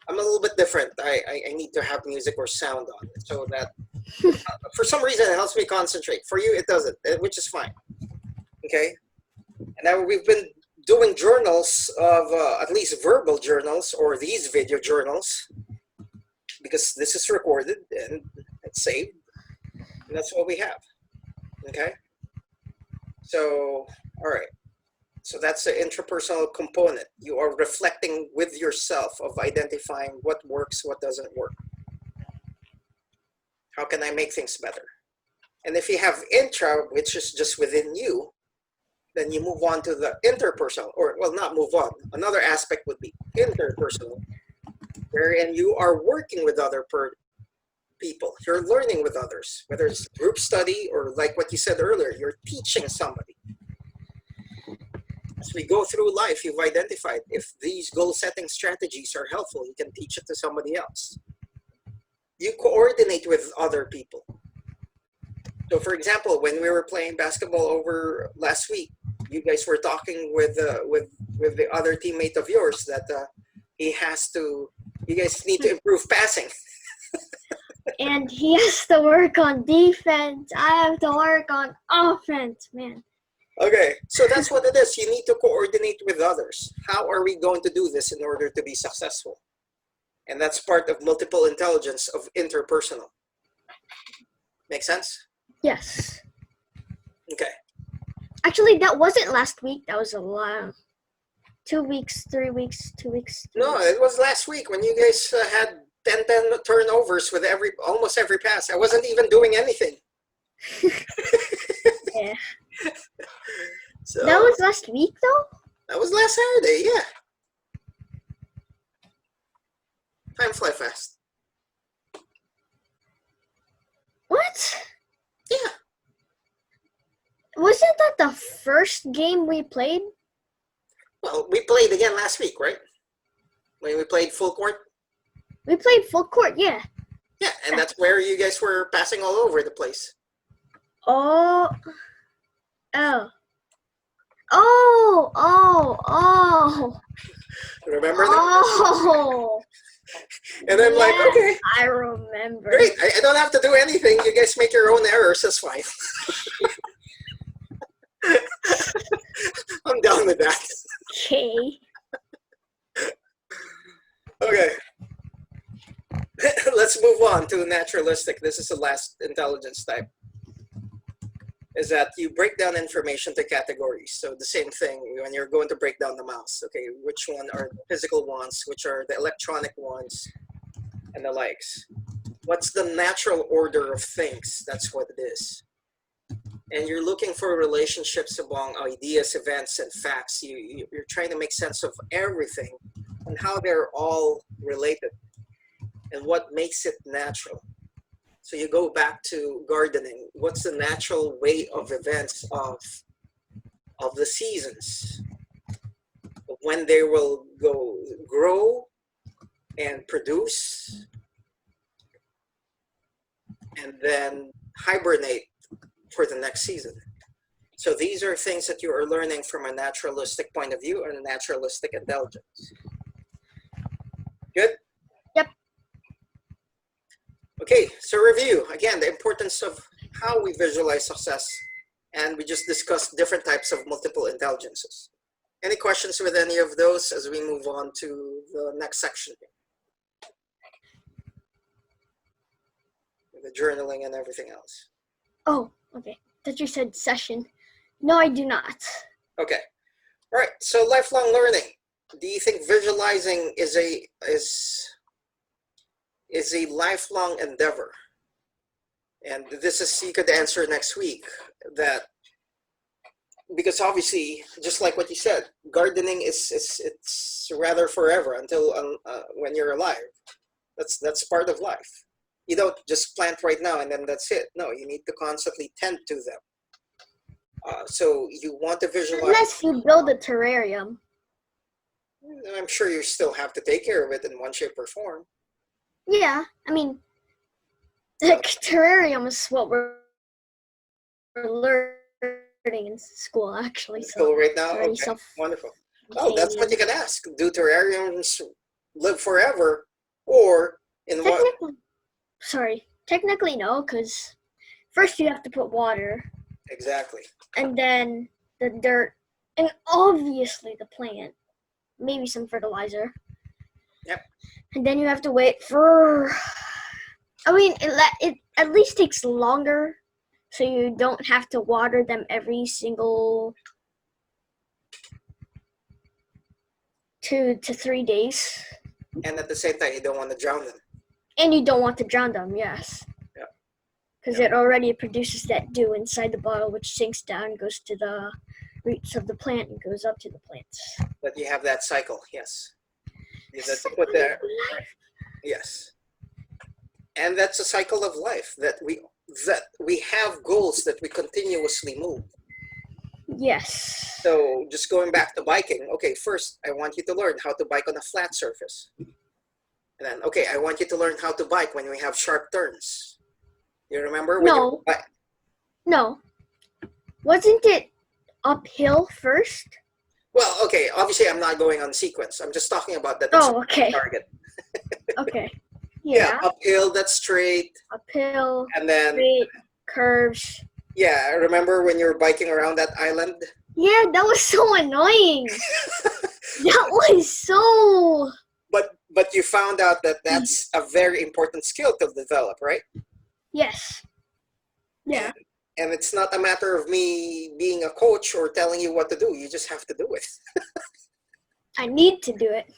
I'm a little bit different. I need to have music or sound on so that for some reason it helps me concentrate. For you, it doesn't, which is fine. Okay? And now we've been doing journals of at least verbal journals or these video journals because this is recorded and it's saved. And that's what we have. Okay? So, all right. So that's the intrapersonal component. You are reflecting with yourself of identifying what works, what doesn't work. How can I make things better? And if you have intra, which is just within you, then you move on to the interpersonal, or well, not move on. Another aspect would be interpersonal, wherein you are working with other people. You're learning with others, whether it's group study or like what you said earlier, you're teaching somebody. As we go through life, you've identified if these goal-setting strategies are helpful, you can teach it to somebody else. You coordinate with other people. So for example, when we were playing basketball over last week, you guys were talking with the other teammate of yours that you guys need to improve passing. And he has to work on defense. I have to work on offense, man. Okay, so that's what it is. You need to coordinate with others. How are we going to do this in order to be successful? And that's part of multiple intelligence of interpersonal. Make sense? Yes. Okay. Actually, that wasn't last week. That was a lot. 2 weeks, 3 weeks, 2 weeks. No, it was last week when you guys had 10 turnovers with almost every pass. I wasn't even doing anything. Yeah. So, That was last week, though? that was last Saturday, yeah. Time fly fast. What? Yeah. Wasn't that the first game we played? Well, we played again last week, right? When we played full court. We played full court, yeah. Yeah, and that's where you guys were passing all over the place. Oh. Remember that? Oh. And I'm like, Yes, okay, I remember. great. I don't have to do anything. You guys make your own errors. That's fine. I'm down with that. Okay. Okay. Let's move on to naturalistic. This is the last intelligence type. is that you break down information to categories. So the same thing when you're going to break down the mouse. Okay, which one are the physical ones, which are the electronic ones, and the likes. What's the natural order of things? That's what it is. And you're looking for relationships among ideas, events, and facts. You're trying to make sense of everything and how they're all related and what makes it natural. So you go back to gardening. What's the natural way of events of the seasons? When they will grow and produce and then hibernate for the next season. So these are things that you are learning from a naturalistic point of view and a naturalistic intelligence. Good? Yep. Okay, so review. Again, the importance of how we visualize success. And we just discussed different types of multiple intelligences. Any questions with any of those as we move on to the next section? The journaling and everything else. Oh, okay. That you said session. No, I do not. Okay. All right. So lifelong learning. Do you think visualizing is a lifelong endeavor? And this is, you could answer next week that, because obviously, just like what you said, gardening it's rather forever until when you're alive. That's part of life. You don't just plant right now and then that's it. No, you need to constantly tend to them. So you want to visualize. Unless you build a terrarium. I'm sure you still have to take care of it in one shape or form. Yeah, I mean, the terrarium is what we're learning in school, actually. So right now, okay, wonderful. Oh, that's what you can ask. Do terrariums live forever, or in what? Sorry, technically no, because first you have to put water. Exactly. And then the dirt, and obviously the plant, maybe some fertilizer. Yep. And then you have to wait for, I mean, it at least takes longer, so you don't have to water them every single 2 to 3 days. And at the same time, you don't want to drown them. And you don't want to drown them, yes. Yeah. Because it already produces that dew inside the bottle, which sinks down, goes to the roots of the plant, and goes up to the plants. But you have that cycle, yes. That's put there. Yes. And that's a cycle of life, that we have goals that we continuously move. Yes. So just going back to biking, okay, first I want you to learn how to bike on a flat surface. And then, okay, I want you to learn how to bike when we have sharp turns. You remember? No. No. Wasn't it uphill first? Well, okay, obviously I'm not going on sequence. I'm just talking about that. Oh, okay. Target. Okay. Yeah. Uphill, that's straight. Uphill, and then straight, curves. Yeah, remember when you were biking around that island? Yeah, that was so annoying. That was so... But you found out that that's a very important skill to develop, right? Yes. Yeah. And it's not a matter of me being a coach or telling you what to do. You just have to do it. I need to do it.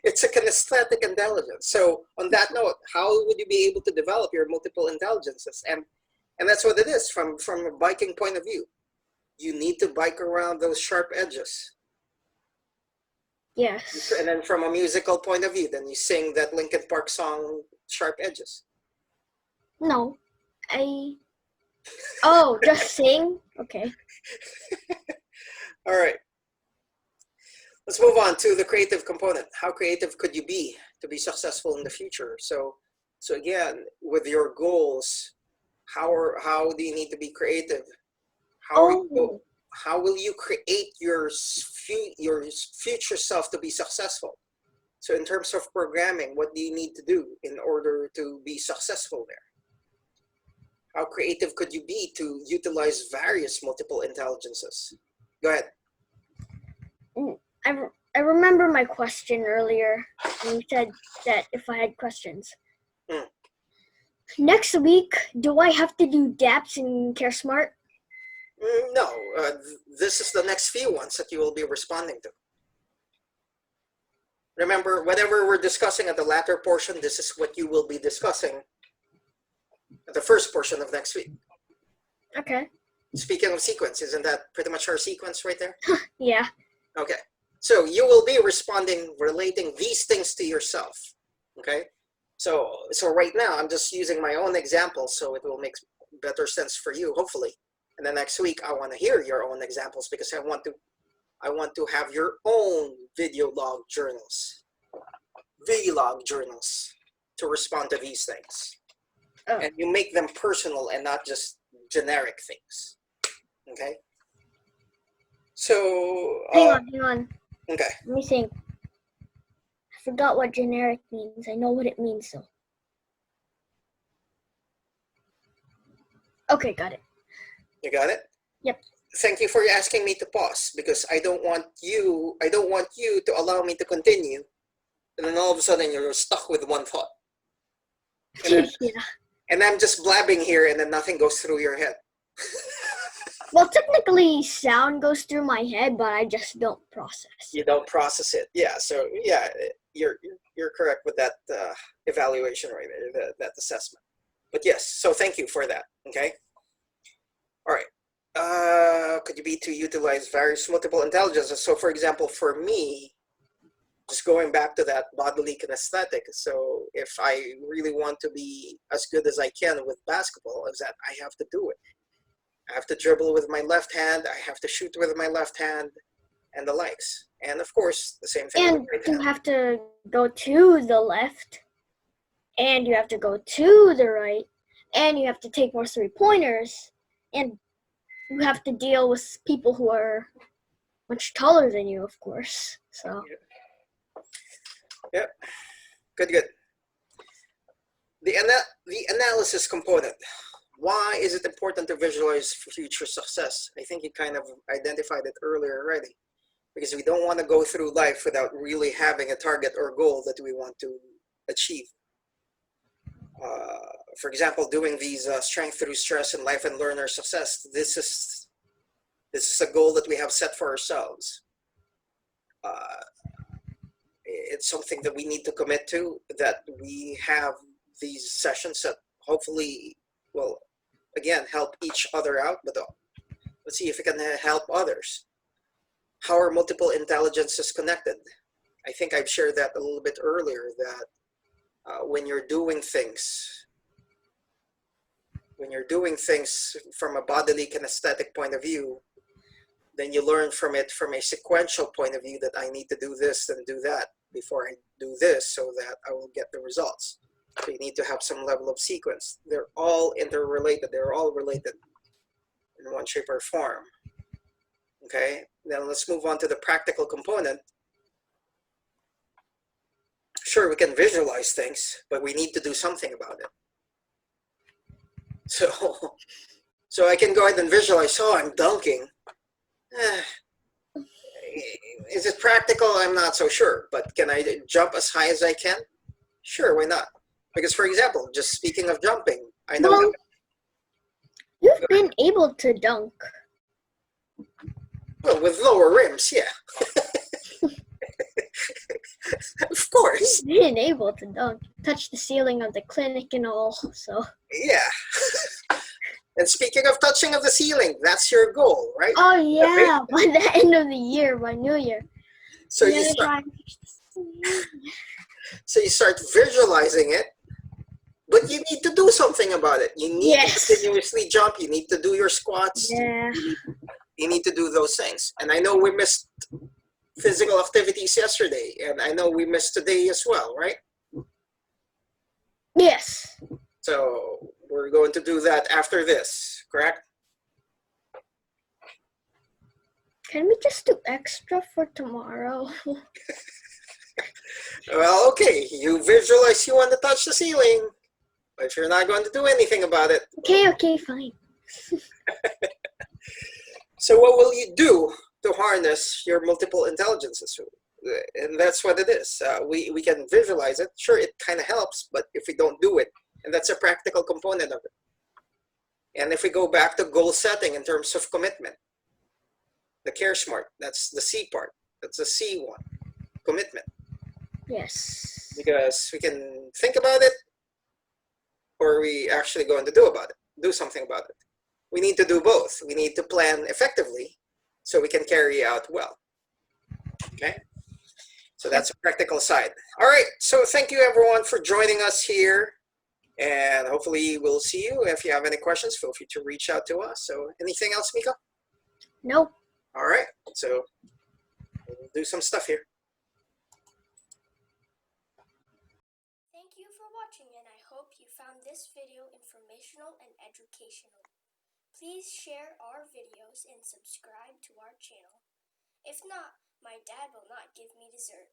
It's a kinesthetic intelligence. So on that note, how would you be able to develop your multiple intelligences? And that's what it is from a biking point of view. You need to bike around those sharp edges. Yes. And then from a musical point of view, then you sing that Linkin Park song, Sharp Edges. No. Oh, just sing? Okay. All right. Let's move on to the creative component. How creative could you be to be successful in the future? So again, with your goals, how do you need to be creative? How will you create your future self to be successful? So in terms of programming, what do you need to do in order to be successful there? How creative could you be to utilize various multiple intelligences? Go ahead. I remember my question earlier. You said that if I had questions. Next week, do I have to do DAPS and Care Smart? No, this is the next few ones that you will be responding to. Remember, whatever we're discussing at the latter portion, this is what you will be discussing at the first portion of next week. Okay. Speaking of sequence, isn't that pretty much our sequence right there? Yeah. Okay. So you will be responding, relating these things to yourself. Okay. So right now I'm just using my own example, so it will make better sense for you, hopefully. And then next week I want to hear your own examples because I want to have your own video log journals, vlog journals to respond to these things. Oh. And you make them personal and not just generic things. Okay. So Hang on. Okay. Let me think. I forgot what generic means. I know what it means though. Okay, got it. You got it? Yep. Thank you for asking me to pause because I don't want you to allow me to continue, and then all of a sudden you're stuck with one thought. And, Yeah. And I'm just blabbing here and then nothing goes through your head. Well, technically sound goes through my head, but I just don't process. You don't process it. Yeah, so yeah, you're correct with that evaluation right there, that assessment. But yes, so thank you for that, okay? All right. Could you be to utilize various multiple intelligences? So for example, for me, just going back to that bodily kinesthetic, so if I really want to be as good as I can with basketball, is that I have to do it. I have to dribble with my left hand, I have to shoot with my left hand, and the likes. And of course, the same thing And with right you hand. have to go to the left, and you have to go to the right, and you have to take more three-pointers, and you have to deal with people who are much taller than you, of course. So. Yep. Good. The analysis component. Why is it important to visualize future success? I think you kind of identified it earlier already. Because we don't want to go through life without really having a target or goal that we want to achieve. For example, doing these strength through stress and life and learner success. This is a goal that we have set for ourselves. It's something that we need to commit to, that we have these sessions that hopefully will, again, help each other out, but let's see if we can help others. How are multiple intelligences connected? I think I've shared that a little bit earlier, that when you're doing things from a bodily kinesthetic point of view, then you learn from it from a sequential point of view that I need to do this and do that before I do this so that I will get the results. So you need to have some level of sequence. They're all interrelated. They're all related in one shape or form. Okay, then let's move on to the practical component. Sure, we can visualize things, but we need to do something about it. So I can go ahead and visualize, oh, I'm dunking. Is it practical? I'm not so sure, but can I jump as high as I can? Sure, why not? Because, for example, just speaking of jumping, I know. Well, you've been able to dunk. Well, with lower rims, yeah. Of course. You've been able to dunk. Touch the ceiling of the clinic and all, so. Yeah. And speaking of touching of the ceiling, that's your goal, right? Oh, yeah, by the end of the year, by New Year. So you start visualizing it, but you need to do something about it. You need to continuously jump. You need to do your squats. Yeah. You need to do those things. And I know we missed physical activities yesterday, and I know we missed today as well, right? Yes. So we're going to do that after this, correct? Can we just do extra for tomorrow? Well, okay. You visualize you want to touch the ceiling, but you're not going to do anything about it. Okay, fine. So what will you do to harness your multiple intelligences? And that's what it is. We can visualize it. Sure, it kind of helps, but if we don't do it, and that's a practical component of it. And if we go back to goal setting in terms of commitment, the care smart, that's the C part. That's the C one, commitment. Yes. Because we can think about it, or are we actually going to do something about it? We need to do both. We need to plan effectively so we can carry out well. Okay? So that's a practical side. All right, so thank you everyone for joining us here. And hopefully we'll see you. If you have any questions, feel free to reach out to us. So anything else, Miko? No. All right, so we'll do some stuff here. Thank you for watching, and I hope you found this video informational and educational. Please share our videos and subscribe to our channel. If not, my dad will not give me dessert.